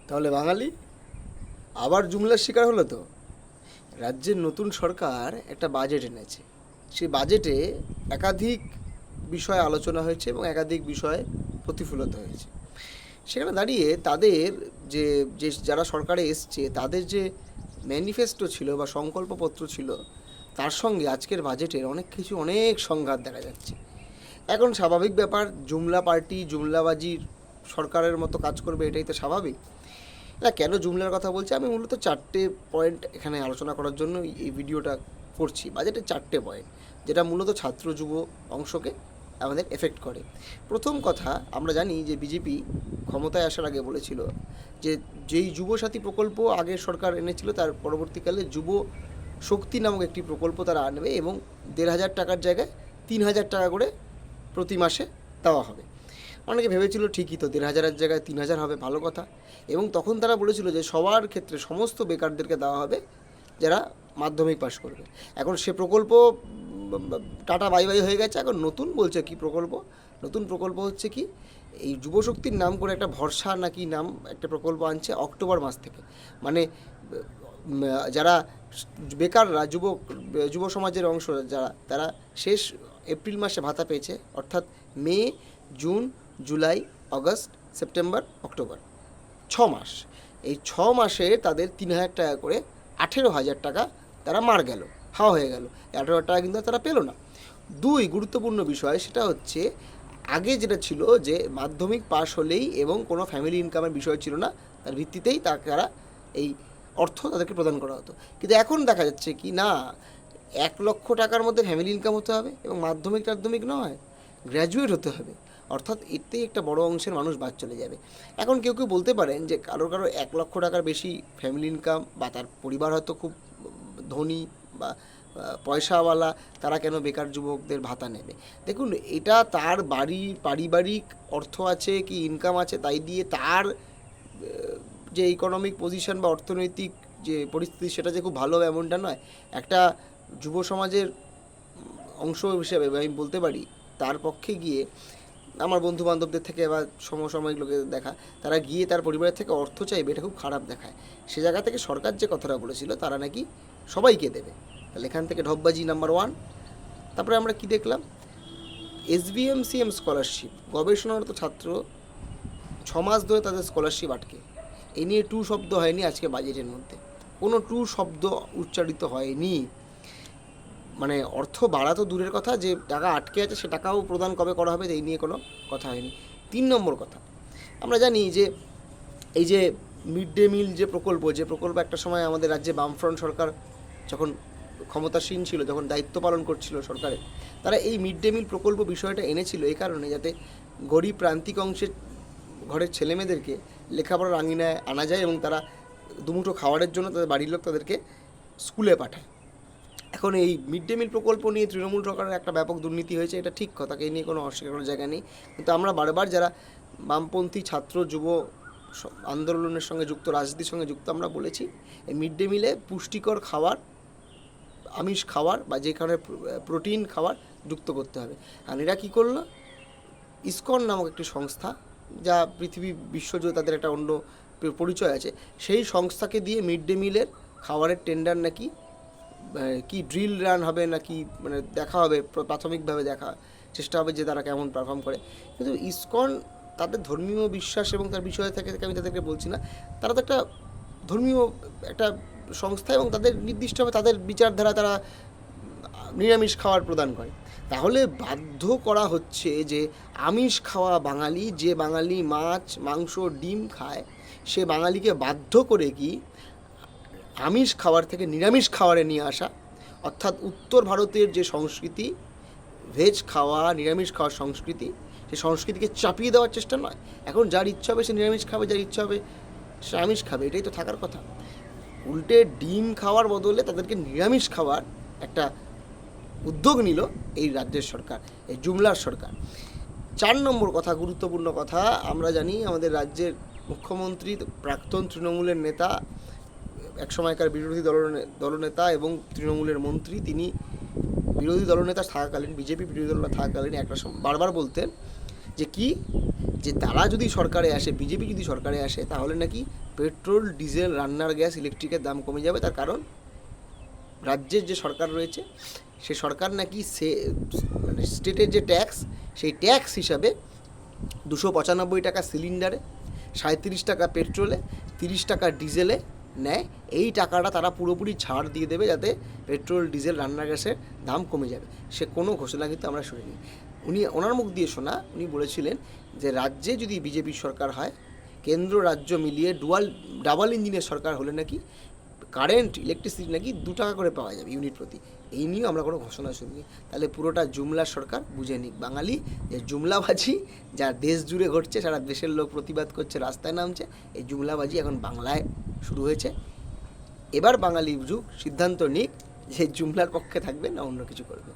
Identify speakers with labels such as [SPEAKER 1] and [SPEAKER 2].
[SPEAKER 1] তাহলে বাঙালি আবার জুমলার শিকার হলো তো। রাজ্যের নতুন সরকার একটা বাজেট এনেছে, সেই বাজেটে একাধিক বিষয় আলোচনা হয়েছে এবং একাধিক বিষয় প্রতিফলিত হয়েছে। সেখানে দাঁড়িয়ে তাদের যে যে যারা সরকারে এসছে তাদের যে ম্যানিফেস্টো ছিল বা সংকল্পপত্র ছিল, তার সঙ্গে আজকের বাজেটের অনেক সংঘাত দেখা যাচ্ছে। এখন স্বাভাবিক ব্যাপার, জুমলা পার্টি জুমলাবাজির সরকারের মতো কাজ করবে, এটাই তো স্বাভাবিক। না, কেন জুমলার কথা বলছি আমি মূলত চারটে পয়েন্ট এখানে আলোচনা করার জন্য এই ভিডিওটা করছি। বাজেটের চারটে পয়েন্ট যেটা মূলত ছাত্র যুব অংশকে আমাদের এফেক্ট করে। প্রথম কথা, আমরা জানি যে বিজেপি ক্ষমতায় আসার আগে বলেছিল যে যেই যুবসাথী প্রকল্প আগের সরকার এনেছিল তার পরবর্তীকালে যুব শক্তি নামক একটি প্রকল্প তারা আনবে এবং ১,৫০০ টাকার জায়গায় ৩,০০০ টাকা করে প্রতি মাসে দেওয়া হবে। অনেকে ভেবেছিল ঠিকই তো, ১,৫০০-এর জায়গায় ৩,০০০ হবে, ভালো কথা। এবং তখন তারা বলেছিল যে সবার ক্ষেত্রে সমস্ত বেকারদেরকে দেওয়া হবে যারা মাধ্যমিক পাশ করবে। এখন সে প্রকল্প টাটা বাই বাই হয়ে গেছে। এখন নতুন বলছে কি প্রকল্প, নতুন প্রকল্প হচ্ছে কি, এই যুবশক্তির নাম করে একটা ভরসা নাকি নাম একটা প্রকল্প আনছে অক্টোবর মাস থেকে। মানে যারা বেকাররা যুব সমাজের অংশ যারা, তারা শেষ এপ্রিল মাসে ভাতা পেয়েছে, অর্থাৎ May, June, July, August, September, October, 6 মাস। এই 6 মাসে তাদের ৩,০০০ টাকা করে ১৮,০০০ টাকা তারা মার গেল, হাওয়া হয়ে গেল। ১৮,০০০ টাকা কিন্তু তারা পেলো না। দুই গুরুত্বপূর্ণ বিষয়, সেটা হচ্ছে আগে যেটা ছিল যে মাধ্যমিক পাশ হলেই এবং কোনো ফ্যামিলি ইনকামের বিষয় ছিল না, তার ভিত্তিতেই তারা এই অর্থ তাদেরকে প্রদান করা হতো। কিন্তু এখন দেখা যাচ্ছে কি না, ১,০০,০০০ টাকার মধ্যে ফ্যামিলি ইনকাম হতে হবে এবং মাধ্যমিক নয়, গ্র্যাজুয়েট হতে হবে। অর্থাৎ এতেই একটা বড় অংশের মানুষ বাদ চলে যাবে। এখন কেউ বলতে পারেন যে কারো ১,০০,০০০ টাকার বেশি ফ্যামিলি ইনকাম বা তার পরিবার হয়তো খুব ধনী বা পয়সাওয়ালা, তারা কেন বেকার যুবকদের ভাতা নেবে? দেখুন, এটা তার বাড়ির পারিবারিক অর্থ আছে কি ইনকাম আছে তাই দিয়ে তার যে ইকোনমিক পজিশন বা অর্থনৈতিক যে পরিস্থিতি সেটা যে খুব ভালো এমনটা নয়। একটা যুব সমাজের অংশ হিসেবে আমি বলতে পারি, তার পক্ষে গিয়ে আমার বন্ধু বান্ধবদের থেকে বা সমসাময়িক লোকেদের দেখা, তারা গিয়ে তার পরিবারের থেকে অর্থ চাইবে, এটা খুব খারাপ দেখায়। সে জায়গা থেকে সরকার যে কথাটা বলেছিল তারা নাকি সবাইকে দেবে, তাহলে এখান থেকে ঢপবাজি নাম্বার 1। তারপরে আমরা কি দেখলাম, SBMCM স্কলারশিপ, গবেষণারত ছাত্র 6 মাস ধরে তাদের স্কলারশিপ আটকে। এই নিয়ে টু শব্দ হয়নি আজকে বাজেটের মধ্যে, কোনো টু শব্দ উচ্চারিত হয়নি। মানে অর্থ বাড়া তো দূরের কথা, যে টাকা আটকে আছে সে টাকাও প্রদান কবে করা হবে এই নিয়ে কোনো কথা হয়নি। 3 নম্বর কথা, আমরা জানি যে এই যে মিড ডে মিল যে প্রকল্প একটা সময় আমাদের রাজ্যে বামফ্রন্ট সরকার যখন ক্ষমতাসীন ছিল, যখন দায়িত্ব পালন করছিল সরকারের, তারা এই মিড ডে মিল প্রকল্প বিষয়টা এনেছিল এই কারণে যাতে গরিব প্রান্তিক অংশের ঘরের ছেলেমেয়েদেরকে লেখাপড়ার আঙিনায় আনা যায় এবং তারা দুমুঠো খাবারের জন্য তাদের বাড়ির লোক তাদেরকে স্কুলে পাঠায়। এখন এই মিড ডে মিল প্রকল্প নিয়ে তৃণমূল সরকারের একটা ব্যাপক দুর্নীতি হয়েছে, এটা ঠিক কথা, এই নিয়ে কোনো অস্বীকার করার জায়গা নেই। কিন্তু আমরা বারবার যারা বামপন্থী ছাত্র যুব আন্দোলনের সঙ্গে যুক্ত, রাজনীতির সঙ্গে যুক্ত, আমরা বলেছি এই মিড ডে মিলে পুষ্টিকর খাবার, আমিষ খাবার বা যেখানে প্রোটিন খাবার যুক্ত করতে হবে। আর এরা কী করলো, ইসকন নামক একটি সংস্থা, যা পৃথিবী বিশ্বজুড়ে তাদের একটা অন্য পরিচয় আছে, সেই সংস্থাকে দিয়ে মিড ডে মিলের খাবারের টেন্ডার নাকি কি ড্রিল রান হবে নাকি, মানে দেখা হবে, প্রাথমিকভাবে দেখা চেষ্টা হবে যে তারা কেমন পারফর্ম করে। কিন্তু ইসকন তাদের ধর্মীয় বিশ্বাস এবং তার বিষয় থেকে আমি তাদেরকে বলছি না, তারা তো একটা ধর্মীয় একটা সংস্থা এবং তাদের নির্দিষ্টভাবে তাদের বিচারধারা তারা নিরামিষ খাবার প্রদান করে। তাহলে বাধ্য করা হচ্ছে যে আমিষ খাওয়া বাঙালি, যে বাঙালি মাছ মাংস ডিম খায়, সে বাঙালিকে বাধ্য করে কি আমিষ খাবার থেকে নিরামিষ খাবারে নিয়ে আসা। অর্থাৎ উত্তর ভারতের যে সংস্কৃতি, ভেজ খাওয়া নিরামিষ খাওয়ার সংস্কৃতি, সেই সংস্কৃতিকে চাপিয়ে দেওয়ার চেষ্টা নয়। এখন যার ইচ্ছা হবে সে নিরামিষ খাবে, যার ইচ্ছা হবে সে আমিষ খাবে, এটাই তো থাকার কথা। উল্টে ডিম খাওয়ার বদলে তাদেরকে নিরামিষ খাওয়ার একটা উদ্যোগ নিল এই রাজ্যের সরকার, এই জুমলার সরকার। 4 নম্বর কথা, গুরুত্বপূর্ণ কথা, আমরা জানি আমাদের রাজ্যের মুখ্যমন্ত্রী প্রাক্তন তৃণমূলের নেতা, একসময়কার বিরোধী দলনেতা এবং তৃণমূলের মন্ত্রী, তিনি বিরোধী দলনেতা থাকাকালীন, বিজেপি বিরোধী দলনেতা থাকাকালীন একটা বারবার বলতেন যে কি, যে তারা যদি সরকারে আসে, বিজেপি যদি সরকারে আসে, তাহলে নাকি পেট্রোল, ডিজেল, রান্নার গ্যাস, ইলেকট্রিকের দাম কমে যাবে। তার কারণ রাজ্যের যে সরকার রয়েছে সে সরকার নাকি মানে স্টেটের যে ট্যাক্স, সেই ট্যাক্স হিসাবে 295 টাকা সিলিন্ডারে, 37 টাকা পেট্রোলে, 30 টাকা ডিজেলে নেয়। এই টাকাটা তারা পুরোপুরি ছাড় দিয়ে দেবে, যাতে পেট্রোল, ডিজেল, রান্নার গ্যাসের দাম কমে যাবে। সে কোনো ঘোষণা কিন্তু আমরা শুনিনি। ওনার মুখ দিয়ে শোনা, উনি বলেছিলেন যে রাজ্যে যদি বিজেপির সরকার হয়, কেন্দ্র রাজ্য মিলিয়ে ডাবল ইঞ্জিনের সরকার হলে নাকি কারেন্ট ইলেকট্রিসিটি নাকি 2 টাকা করে পাওয়া যাবে ইউনিট প্রতি। এই নিয়েও আমরা কোনো ঘোষণা শুনিনি। তাহলে পুরোটা জুমলার সরকার বুঝে নিক বাঙালি, যে জুমলাবাজি যা দেশ জুড়ে ঘটছে, সারা দেশের লোক প্রতিবাদ করছে, রাস্তায় নামছে, এই জুমলাবাজি এখন বাংলায় শুরু হয়েছে। এবার বাঙালি বুঝুক, সিদ্ধান্ত নিক যে জুমলার পক্ষে থাকবে না অন্য কিছু করবে।